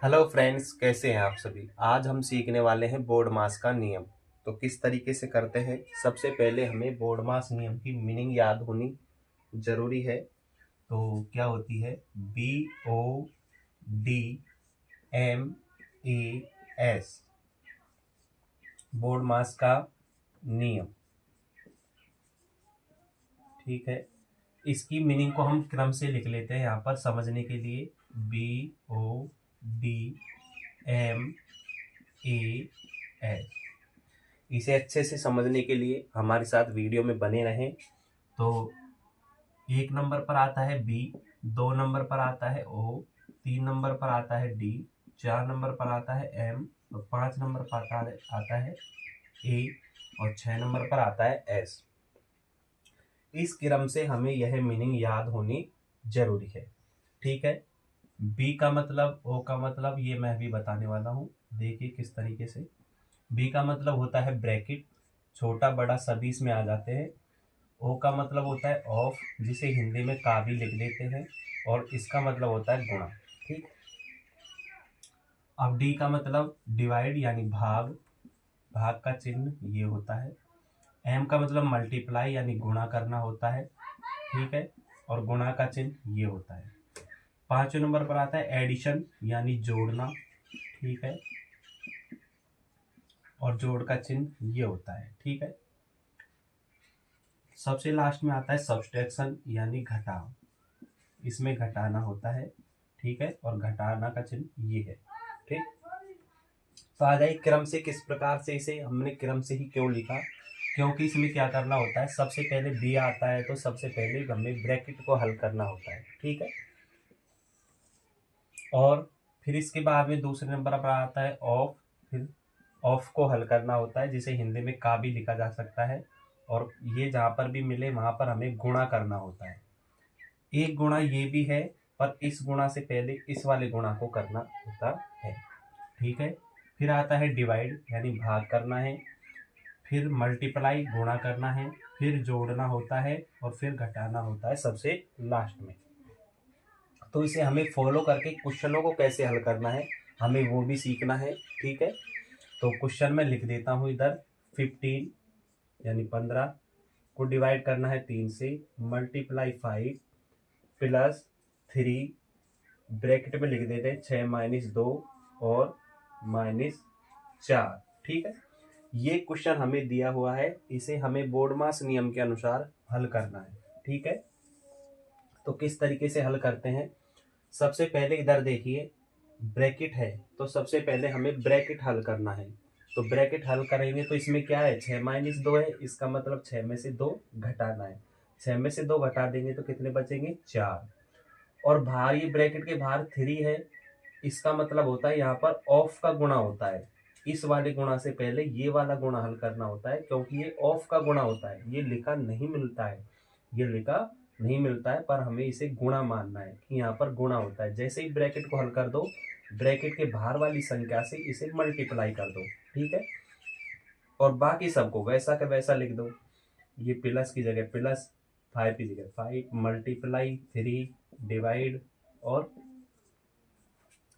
Hello friends, कैसे हैं आप सभी। आज हम सीखने वाले हैं बोर्ड मास का नियम। तो किस तरीके से करते हैं, सबसे पहले हमें बोर्ड मास नियम की मीनिंग याद होनी जरूरी है। तो क्या होती है BODMAS, बोर्ड मास का नियम। ठीक है, इसकी मीनिंग को हम क्रम से लिख लेते हैं यहाँ पर समझने के लिए। BODMAS, इसे अच्छे से समझने के लिए हमारे साथ वीडियो में बने रहें। तो 1 नंबर पर आता है बी, 2 नंबर पर आता है ओ, 3 नंबर पर आता है डी, 4 नंबर पर आता है एम, और 5 नंबर पर आता है ए, और 6 नंबर पर आता है एस। इस क्रम से हमें यह मीनिंग याद होनी जरूरी है। ठीक है, बी का मतलब, ओ का मतलब, ये मैं भी बताने वाला हूँ। देखिए किस तरीके से। बी का मतलब होता है ब्रैकेट, छोटा बड़ा सभी इसमें आ जाते हैं। ओ का मतलब होता है ऑफ, जिसे हिंदी में का भी लिख देते हैं, और इसका मतलब होता है गुणा। ठीक। अब डी का मतलब डिवाइड यानी भाग, भाग का चिन्ह ये होता है। एम का मतलब मल्टीप्लाई यानी गुणा करना होता है। ठीक है, और गुणा का चिन्ह ये होता है। 5वें नंबर पर आता है एडिशन यानी जोड़ना। ठीक है, और जोड़ का चिन्ह ये होता है। ठीक है, सबसे लास्ट में आता है सब्सट्रैक्शन यानी घटाव, इसमें घटाना होता है। ठीक है, और घटाना का चिन्ह ये है। ठीक। तो आ जाइए क्रम से, किस प्रकार से इसे हमने क्रम से ही क्यों लिखा, क्योंकि इसमें क्या करना होता है, सबसे पहले बी आता है तो सबसे पहले हमें ब्रैकेट को हल करना होता है। ठीक है, और फिर इसके बाद में दूसरे नंबर पर आता है ऑफ, फिर ऑफ को हल करना होता है, जिसे हिंदी में का भी लिखा जा सकता है। और ये जहाँ पर भी मिले वहां पर हमें गुणा करना होता है। एक गुणा ये भी है, पर इस गुणा से पहले इस वाले गुणा को करना होता है। ठीक है, फिर आता है डिवाइड यानी भाग करना है, फिर मल्टीप्लाई गुणा करना है, फिर जोड़ना होता है, और फिर घटाना होता है सबसे लास्ट में। तो इसे हमें फॉलो करके क्वेश्चनों को कैसे हल करना है, हमें वो भी सीखना है। ठीक है, तो क्वेश्चन में लिख देता हूँ इधर। 15 यानी 15 को डिवाइड करना है 3 से, मल्टीप्लाई 5 प्लस 3, ब्रैकेट में लिख देते हैं 6-2 और -4। ठीक है, ये क्वेश्चन हमें दिया हुआ है, इसे हमें बोर्ड मास नियम के अनुसार हल करना है। ठीक है, तो किस तरीके से हल करते हैं, सबसे पहले इधर देखिए ब्रैकेट है, तो सबसे पहले हमें ब्रैकेट हल करना है। तो ब्रैकेट हल करेंगे तो इसमें क्या है, 6-2 है, इसका मतलब 6 में से 2 घटाना है। 6 में से 2 घटा देंगे तो कितने बचेंगे, 4। और बाहर ये ब्रैकेट के बाहर 3 है, इसका मतलब होता है यहाँ पर ऑफ का गुणा होता है। इस वाले गुणा से पहले ये वाला गुणा हल करना होता है, क्योंकि ये ऑफ का गुणा होता है। ये लिखा नहीं मिलता है, ये लिखा नहीं मिलता है, पर हमें इसे गुणा मानना है कि यहाँ पर गुणा होता है। जैसे ही ब्रैकेट को हल कर दो, ब्रैकेट के बाहर वाली संख्या से इसे मल्टीप्लाई कर दो। ठीक है, और बाकी सबको वैसा का वैसा लिख दो। ये प्लस की जगह प्लस, 5 की जगह 5, मल्टीप्लाई 3, डिवाइड और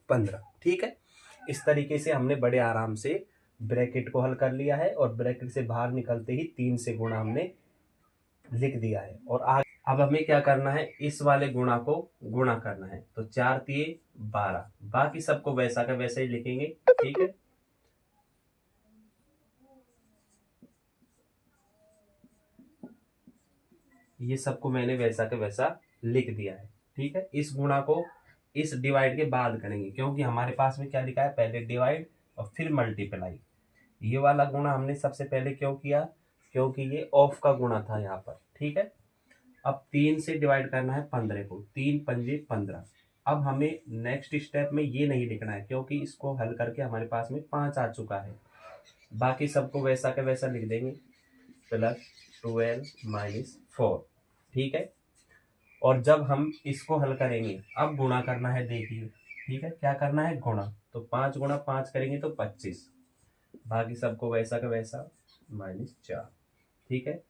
15। ठीक है, इस तरीके से हमने बड़े आराम से ब्रैकेट को हल कर लिया है, और ब्रैकेट से बाहर निकलते ही 3 से गुणा हमने लिख दिया है। और आगे अब हमें क्या करना है, इस वाले गुणा को गुणा करना है। तो 4×3=12, बाकी सबको वैसा का वैसा ही लिखेंगे। ठीक है, ये सबको मैंने वैसा का वैसा लिख दिया है। ठीक है, इस गुणा को इस डिवाइड के बाद करेंगे, क्योंकि हमारे पास में क्या लिखा है, पहले डिवाइड और फिर मल्टीप्लाई। ये वाला गुणा हमने सबसे पहले क्यों किया, क्योंकि ये ऑफ का गुणा था यहाँ पर। ठीक है, अब 3 से डिवाइड करना है 15 को, 3×5=15। अब हमें नेक्स्ट स्टेप में ये नहीं लिखना है, क्योंकि इसको हल करके हमारे पास में 5 आ चुका है। बाकी सबको वैसा का वैसा लिख देंगे, +12 - 4। ठीक है, और जब हम इसको हल करेंगे, अब गुणा करना है। देखिए, ठीक है, क्या करना है, गुणा। तो 5×5 करेंगे तो 25, बाकी सबको वैसा का वैसा -4। ठीक है,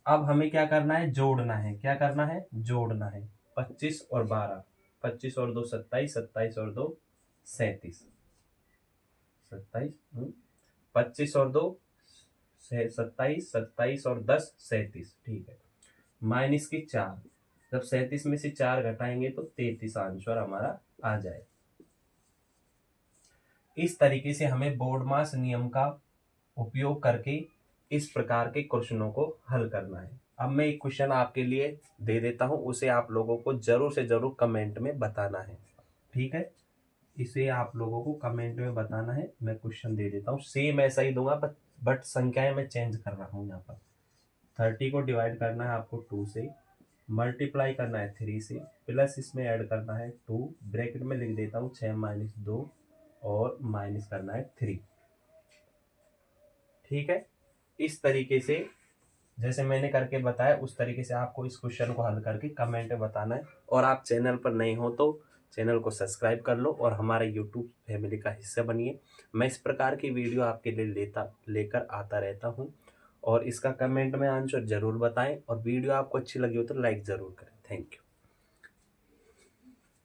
अब हमें क्या करना है, जोड़ना है। क्या करना है, जोड़ना है। 25 और 12, 25 और 2 27, 27 और 2 37, 27, 25 और 2 27, 27 और 10 37, ठीक है। माइनस की 4, जब 37 में से 4 घटाएंगे तो 33 आंसर हमारा आ जाए। इस तरीके से हमें बोर्डमास नियम का उपयोग करके इस प्रकार के क्वेश्चनों को हल करना है। अब मैं एक क्वेश्चन आपके लिए दे देता हूं, उसे आप लोगों को जरूर से जरूर कमेंट में बताना है, ठीक है। इसे आप लोगों को कमेंट में बताना है। मैं क्वेश्चन दे देता हूँ, सेम ऐसा ही दूंगा बट संख्याएं मैं चेंज कर रहा हूँ। यहाँ पर 30 को डिवाइड करना है आपको 2 से, मल्टीप्लाई करना है 3 से, प्लस इसमें ऐड करना है 2, ब्रैकेट में लिख देता हूँ 6 माइनस 2 और माइनस करना है 3, ठीक है। इस तरीके से जैसे मैंने करके बताया उस तरीके से आपको इस क्वेश्चन को हल करके कमेंट में बताना है। और आप चैनल पर नए हो तो चैनल को सब्सक्राइब कर लो और हमारे यूट्यूब फैमिली का हिस्सा बनिए। मैं इस प्रकार की वीडियो आपके लिए लेकर आता रहता हूँ। और इसका कमेंट में आंसर जरूर बताएं और वीडियो आपको अच्छी लगी हो तो लाइक ज़रूर करें। Thank you.